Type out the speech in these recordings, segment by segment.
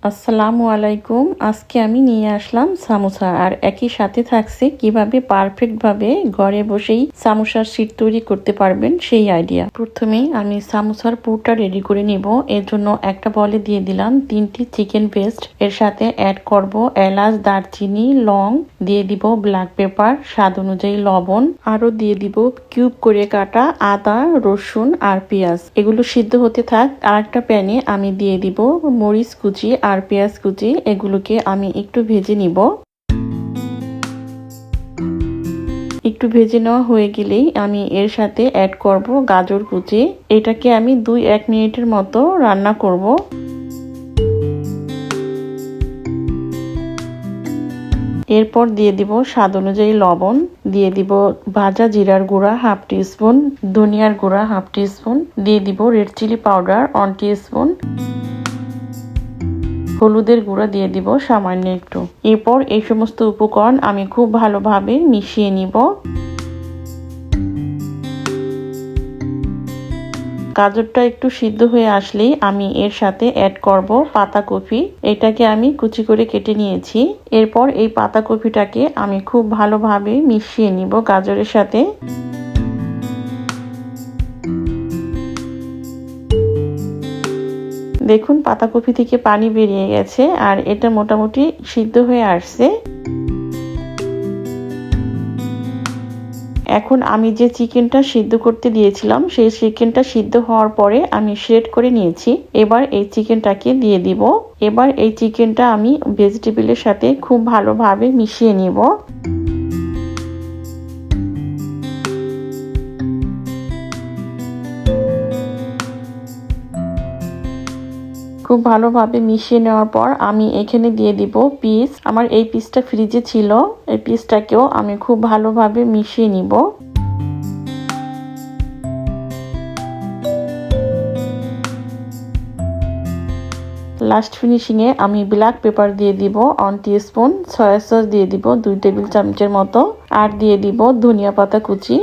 আসসালামু আলাইকুম। আজকে আমি নিয়ে আসলাম সামোসা, আর একই সাথে থাকছে কিভাবে পারফেক্টভাবে ঘরে বসেই সামোসার শীট তৈরি করতে পারবেন সেই আইডিয়া। প্রথমে আমি সামোসার পুরটা রেডি করে নিব। এর জন্য একটা বলে দিয়ে দিলাম 3টি চিকেন পেস্ট। এর সাথে অ্যাড করব এলাচ, দারচিনি, লং, দিয়ে দিব ব্ল্যাক পেপার, স্বাদ অনুযায়ী লবণ, আরো দিয়ে দিব কিউব করে কাটা আদা, রসুন আর পেঁয়াজ। এগুলো সিদ্ধ হতে থাক। আর একটা প্যানে আমি দিয়ে দিব মরিচ কুচি আর পেঁয়াজ কুচি। এগুলোকে আমি একটু ভেজে নিব। একটু ভেজে নেওয়া হয়ে গেলেই আমি এর সাথে অ্যাড করব গাজর কুচি। এটাকে আমি 2-1 মিনিটের মতো রান্না করব। এরপর দিয়ে দিব স্বাদ অনুযায়ী লবণ, দিয়ে দিব ভাজা জিরার গুঁড়া 1/2 টিস্পুন, ধনিয়ার গুঁড়া 1/2 টিস্পুন, দিয়ে দিব রেড চিলি পাউডার 1 টিস্পুন, হলুদের গুঁড়া দিয়ে দিব সামান্য একটু। এরপর এই সমস্ত উপকরণ আমি খুব ভালোভাবে মিশিয়ে নিব। গাজরটা একটু সিদ্ধ হয়ে আসলেই আমি এর সাথে অ্যাড করব পাতাকপি। এটাকে আমি কুচি করে কেটে নিয়েছি। এরপর এই পাতাকপিটাকে আমি খুব ভালোভাবে মিশিয়ে নিব গাজরের সাথে। দেখুন পাতাকপি থেকে পানি বেরিয়ে গেছে আর এটা মোটামুটি সিদ্ধ হয়ে আসছে। এখন আমি যে চিকেনটা সিদ্ধ করতে দিয়েছিলাম সেই চিকেনটা সিদ্ধ হওয়ার পরে আমি শ্রেড করে নিয়েছি। এবার এই চিকেনটাকে দিয়ে দিব। এবার এই চিকেনটা আমি ভেজিটেবলের সাথে খুব ভালোভাবে মিশিয়ে নিব। খুব ভালোভাবে মিশিয়ে নেওয়ার পর আমি এখানে দিয়ে দিব পিস। আমার এই পিসটা ফ্রিজে ছিল। এই পিসটাকেও আমি খুব ভালোভাবে মিশিয়ে নিব। লাস্ট ফিনিশিংয়ে আমি ব্ল্যাক পেপার দিয়ে দিব 1 টিস্পুন, সয়া সস দিয়ে দিব 2 টেবিল চামচের মতো, আর দিয়ে দিব ধনিয়া পাতা কুচি।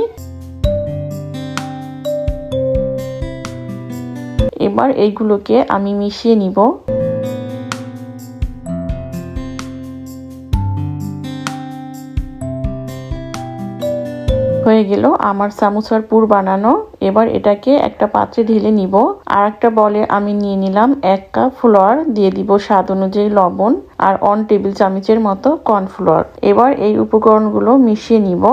এবার এইগুলোকে আমি মিশিয়ে নিব। হয়ে গেল আমার সামোসার পুর বানানো। এবার এটাকে একটা পাত্রে ঢেলে নিব। আর একটা বলে আমি নিয়ে নিলাম 1 কাপ ফ্লাওয়ার, দিয়ে দিব স্বাদ অনুযায়ী লবণ আর 1 টেবিল চামচের মতো কর্নফ্লাওয়ার। এবার এই উপকরণগুলো মিশিয়ে নিব।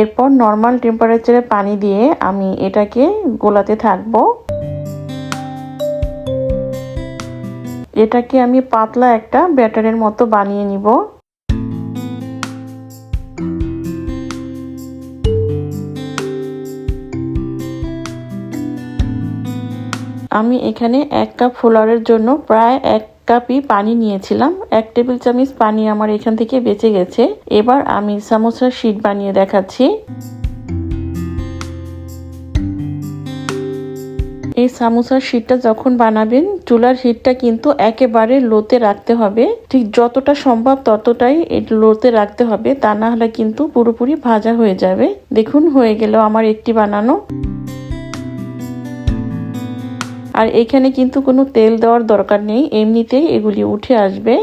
এরপর নর্মাল টেম্পারেচারে পানি দিয়ে আমি এটাকে গোলাতে থাকবো। এটাকে আমি পাতলা একটা ব্যাটারের মতো বানিয়ে নিব। আমি এখানে 1 কাপ ফ্লাওয়ারের জন্য প্রায় 1 কাপই পানি নিয়েছিলাম। 1 টেবিল চামচ পানি আমার এখান থেকে বেঁচে গেছে। এবার আমি সামোসার শীট বানিয়ে দেখাচ্ছি। এই সামোসার শীটটা যখন বানাবেন চুলার হিটটা কিন্তু একেবারে লোতে রাখতে হবে। ঠিক যতটা সম্ভব ততটাই লোতে রাখতে হবে, তা না হলে কিন্তু পুরোপুরি ভাজা হয়ে যাবে। দেখুন হয়ে গেল আমার একটি বানানো। আর এখানে কিন্তু কোনো তেল দেওয়ার দরকার নেই, এমনিতেই এগুলি উঠে আসবে।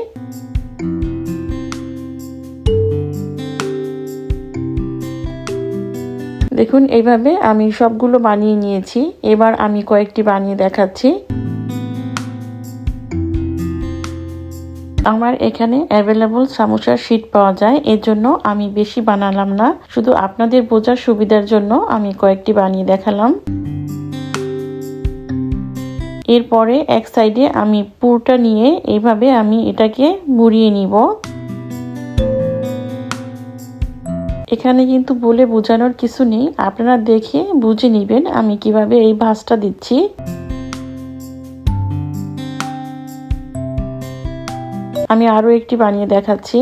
দেখুন এইভাবে আমি সবগুলো বানিয়ে নিয়েছি। এবার আমি কয়েকটি বানিয়ে দেখাচ্ছি। আমার এখানে অ্যাভেলেবল সামোসার শীট পাওয়া যায়, এর জন্য আমি বেশি বানালাম না, শুধু আপনাদের বোঝার সুবিধার জন্য আমি কয়েকটি বানিয়ে দেখালাম। এরপরে এক সাইডে আমি পুরটা নিয়ে এইভাবে আমি এটাকে মুড়িয়ে নিব। এখানে কিন্তু বলে বোঝানোর কিছু নেই, আপনারা দেখে বুঝে নেবেন আমি কিভাবে এই ভাঁজটা দিচ্ছি। আমি আরো একটি বানিয়ে দেখাচ্ছি।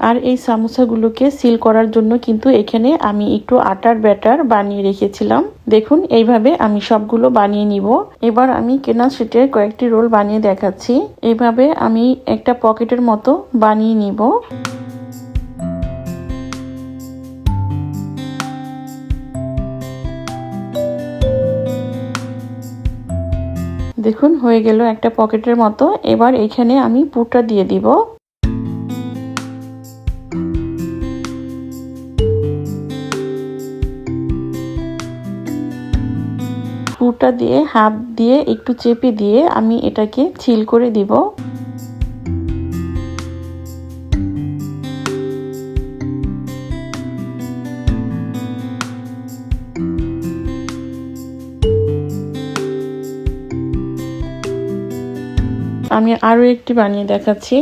আর এই সামোসাগুলোকে সিল করার জন্য কিন্তু এখানে আমি একটু আটার ব্যাটার বানিয়ে রেখেছিলাম। দেখুন এইভাবে আমি সবগুলো বানিয়ে নিব। এবার আমি কেনা শীটের কয়েকটি রোল বানিয়ে দেখাচ্ছি। এইভাবে আমি একটা পকেটের মতো বানিয়ে নিব। দেখুন হয়ে গেল একটা পকেটের মতো। এবার এখানে আমি পুরটা দিয়ে দিব। পুরটা দিয়ে হাত দিয়ে একটু চেপে দিয়ে আমি এটাকে চিল করে দিব। আমি আরো একটি বানিয়ে দেখাচ্ছি।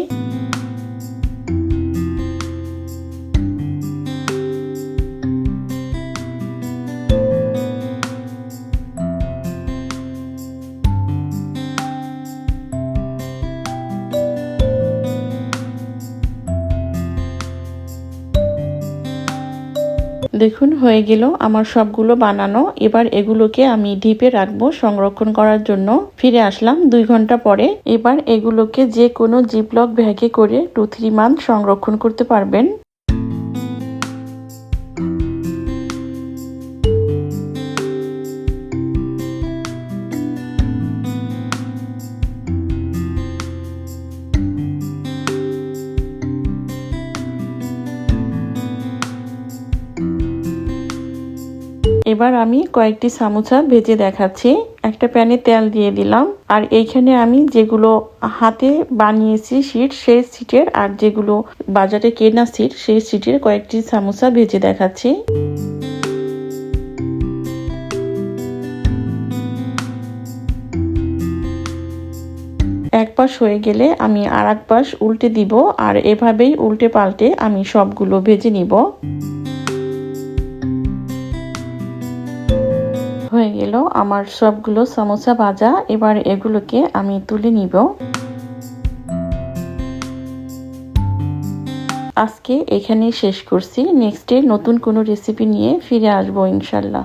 দেখুন হয়ে গেল আমার সবগুলো বানানো। এবার এগুলোকে আমি ডিপে রাখবো সংরক্ষণ করার জন্য। ফিরে আসলাম 2 ঘন্টা পরে। এবার এগুলোকে যে কোনো জিপলক ব্যাগে করে 2-3 মান্থ সংরক্ষণ করতে পারবেন। এবার আমি কয়েকটি সামোসা ভেজে দেখাচ্ছি। একটা প্যানে তেল দিয়ে দিলাম, আর এইখানে আমি যেগুলো হাতে বানিয়েছি শিট, সেই শিটের আর যেগুলো বাজারে কেনা শিট, সেই শিটের কয়েকটি সামোসা ভেজে দেখাচ্ছি। এক পাশ হয়ে গেলে আমি আর এক পাশ উল্টে দিব, আর এভাবেই উল্টে পাল্টে আমি সবগুলো ভেজে নিব। হয়ে গেল আমার সবগুলো সমোসা ভাজা। এবার এগুলোকে আমি তুলে নিব। আজকে এখানেই শেষ করছি। নেক্সট ডে নতুন কোনো রেসিপি নিয়ে ফিরে আসবো ইনশাল্লাহ।